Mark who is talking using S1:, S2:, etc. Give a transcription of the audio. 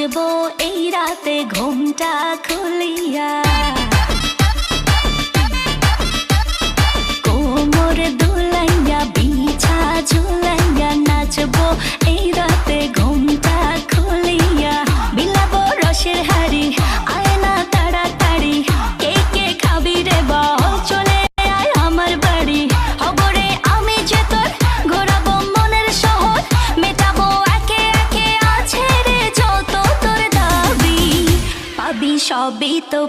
S1: নাচবো এই রাতে ঘুমটা খুলিয়া, কোমর দুলাইয়া বিছা ঝুলাইয়া নাচবো এই রাতে ঘুমটা খুলিয়া। বিলাবো রসের হাড়ি আয় না তাড়াতাড়ি, কে কে খাবি রে বল চলে আয় আমার বাড়ি। হবরে আমি যে তোর ঘোরাবো মনের শহর, মেটাবো একে একে আছে রে যত তোর দাবি, পাবি সবই তো